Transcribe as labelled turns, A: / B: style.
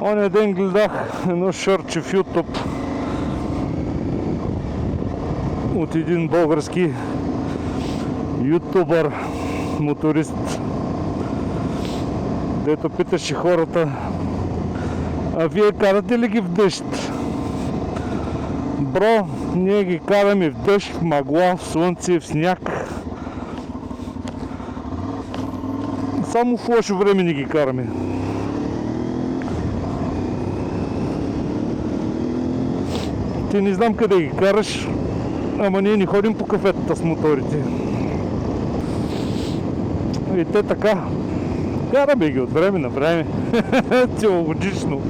A: Оня ден гледах едно шорче в YouTube от един български ютубър, моторист, дето питаше хората: а вие карате ли ги в дъжд? Бро, ние ги караме в дъжд, в мъгла, в слънце, в сняг. Само в лошо време не ги караме. Ти не знам къде ги караш, ама ние не ходим по кафетата с моторите. И те така. Караме ги от време на време. Целогодишно.